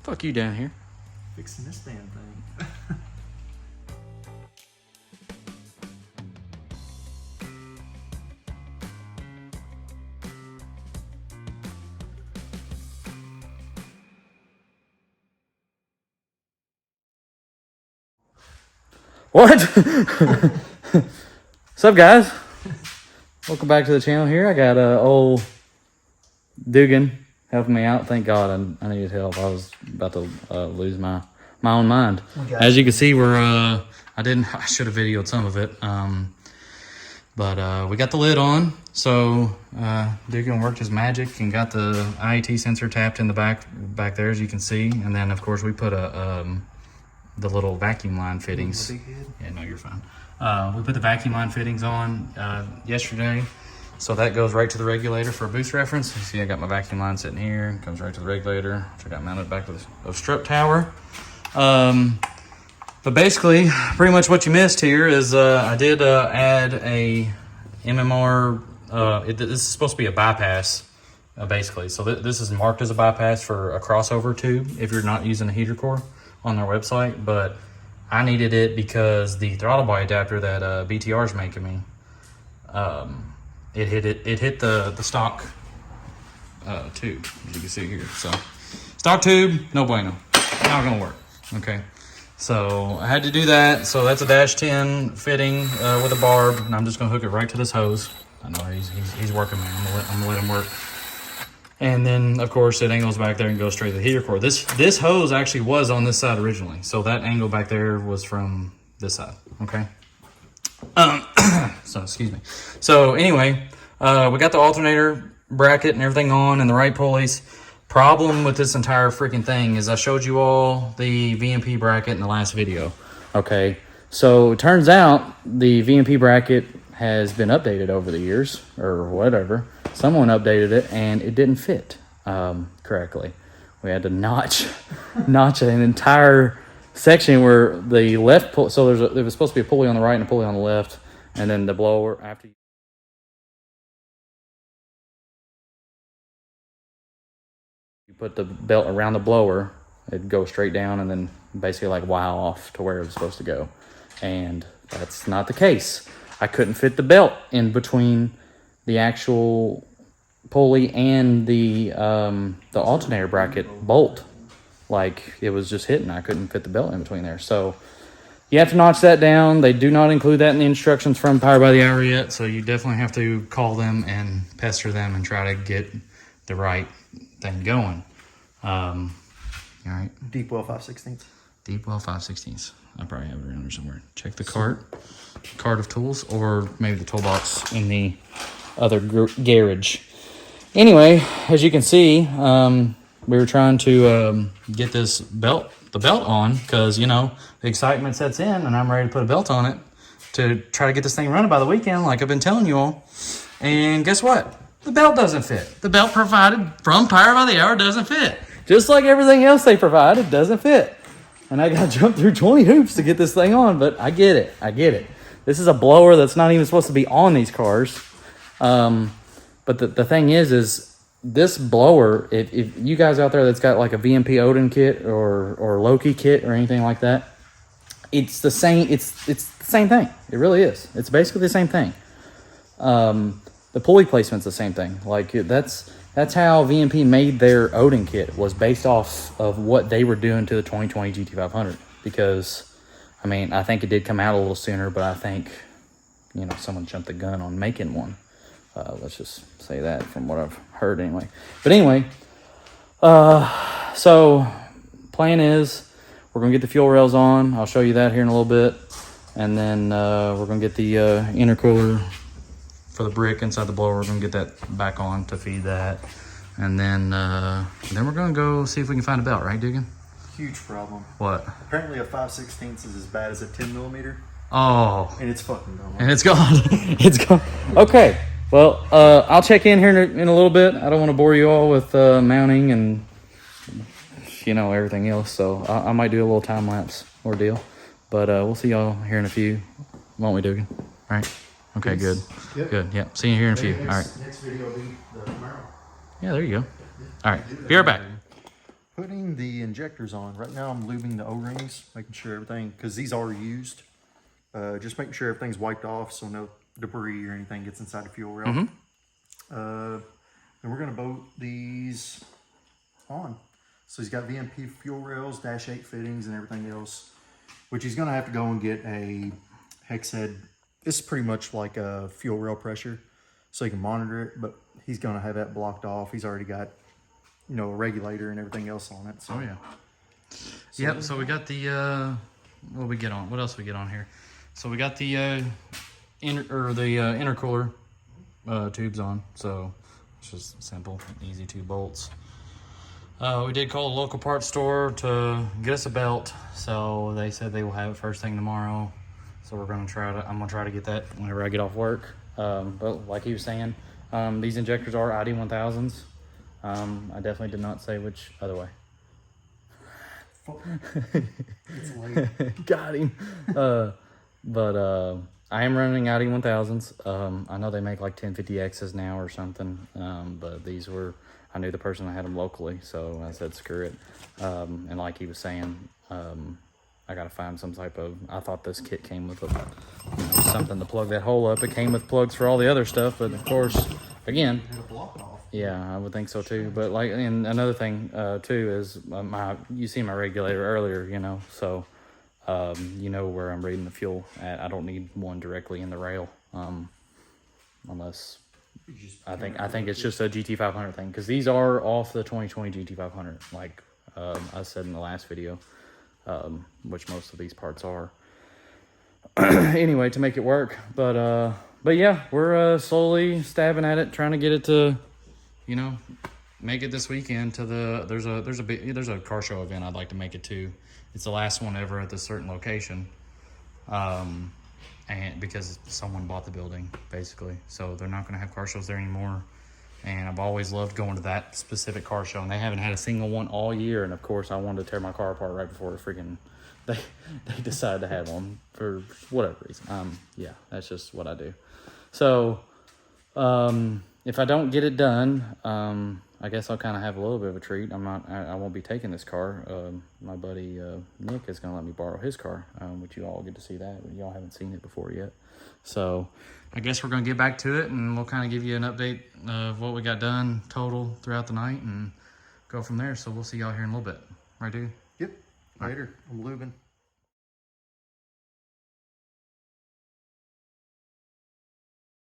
Fuck you down here. Fixing this damn thing. What? What's up, guys? Welcome back to the channel here. I got old Dugan helping me out. Thank God I needed help. I was about to lose my own mind. As you can see, I should have videoed some of it. But we got the lid on. So Dugan worked his magic and got the IAT sensor tapped in the back there, as you can see. And then, of course, we put the little vacuum line fittings. Yeah, no, you're fine. We put the vacuum line fittings on yesterday. So that goes right to the regulator for a boost reference. You see I got my vacuum line sitting here. It comes right to the regulator, which I got mounted back to the strut tower. But basically, pretty much what you missed here is I did add a MMR. This is supposed to be a bypass, basically. So this is marked as a bypass for a crossover tube if you're not using a heater core on their website. But I needed it because the throttle body adapter that BTR is making me, it hit the stock tube, as you can see here. So stock tube, no bueno, not gonna work. Okay, so I had to do that. So that's a -10 fitting with a barb, and I'm just gonna hook it right to this hose. I know he's working, man. I'm gonna let him work. And then, of course, it angles back there and goes straight to the heater core. This hose actually was on this side originally. So that angle back there was from this side, okay? So, excuse me. So, anyway, we got the alternator bracket and everything on and the right pulleys. Problem with this entire freaking thing is I showed you all the VMP bracket in the last video, okay? So, it turns out the VMP bracket has been updated over the years or whatever. Someone updated it and it didn't fit correctly. We had to notch an entire section where the left pull. So there was supposed to be a pulley on the right and a pulley on the left, and then the blower after you put the belt around the blower, it'd go straight down and then basically like wow off to where it was supposed to go. And that's not the case. I couldn't fit the belt in between the actual pulley and the alternator bracket bolt. Like, it was just hitting. I couldn't fit the belt in between there. So you have to notch that down. They do not include that in the instructions from Power by the Hour yet. So you definitely have to call them and pester them and try to get the right thing going. All right. Deep well 5/16. Deep well 5/16. I probably have it around here somewhere. Check the cart of tools, or maybe the toolbox in the other garage. Anyway, as you can see, we were trying to get the belt on, because, you know, the excitement sets in and I'm ready to put a belt on it to try to get this thing running by the weekend, like I've been telling you all. And guess what? The belt doesn't fit. The belt provided from Power by the Hour doesn't fit. Just like everything else they provide, it doesn't fit. And I got to jump through 20 hoops to get this thing on, but I get it. This is a blower that's not even supposed to be on these cars. But the thing is this blower, if you guys out there that's got like a VMP Odin kit or Loki kit or anything like that, it's the same. It's the same thing. It really is. It's basically the same thing. The pulley placement's the same thing. Like, that's how VMP made their Odin kit, was based off of what they were doing to the 2020 GT500. Because, I mean, I think it did come out a little sooner, but I think, you know, someone jumped the gun on making one. Let's just say that from what I've heard anyway. But anyway, so plan is we're going to get the fuel rails on. I'll show you that here in a little bit. And then we're going to get the intercooler for the brick inside the blower. We're going to get that back on to feed that. And then we're going to go see if we can find a belt, right, Dugan? Huge problem. What? Apparently a 5/16 is as bad as a 10mm. Oh. And it's fucking gone. And it's gone. It's gone. Okay. Well, I'll check in here in a little bit. I don't want to bore you all with mounting and, you know, everything else. So I might do a little time lapse ordeal. But we'll see y'all here in a few. Won't we, Dugan? All right. Okay, good. Yep. Good. Yep. See you here in a few. All right. Next video will be the Camaro. Yeah, there you go. All right. Be right back. putting the injectors on. Right now I'm lubing the O-rings, making sure everything, because these are used. Just making sure everything's wiped off so no debris or anything gets inside the fuel rail. Then we're gonna bolt these on. So he's got VMP fuel rails, dash 8 fittings and everything else, which he's gonna have to go and get a hex head. This is pretty much like a fuel rail pressure, so you can monitor it, but he's gonna have that blocked off. He's already got, you know, a regulator and everything else on it. So. Oh yeah. Yep. So we got the what we get on? What else we get on here? So we got the intercooler tubes on. So it's just simple, easy 2 bolts. We did call a local parts store to get us a belt. So they said they will have it first thing tomorrow. So we're gonna I'm gonna try to get that whenever I get off work. But like he was saying, these injectors are ID 1000s. I definitely did not say which other way. It's late. Got him. But I am running ID 1000s. I know they make like 1050Xs now or something. But these were, I knew the person that had them locally, so I said screw it. And like he was saying, I gotta find some type of, I thought this kit came with something to plug that hole up. It came with plugs for all the other stuff, but of course, again, Had a block off. yeah, I would think so too. But like, and another thing too is you see my regulator earlier, you know, so you know where I'm reading the fuel at. I don't need one directly in the rail, unless I think it's just a GT500 thing, because these are off the 2020 GT500, like I said in the last video, which most of these parts are. Anyway, to make it work, but yeah, we're slowly stabbing at it, trying to get it to, you know, make it this weekend to there's a car show event I'd like to make it to. It's the last one ever at this certain location, and because someone bought the building basically, so they're not going to have car shows there anymore. And I've always loved going to that specific car show, and they haven't had a single one all year. And of course, I wanted to tear my car apart right before they decided to have one for whatever reason. Yeah, that's just what I do. So if I don't get it done, I guess I'll kind of have a little bit of a treat. I won't be taking this car. My buddy Nick is going to let me borrow his car, which you all get to see that. Y'all haven't seen it before yet. So I guess we're going to get back to it, and we'll kind of give you an update of what we got done total throughout the night and go from there. So we'll see y'all here in a little bit. Right, dude? Yep. Later. I'm lubing.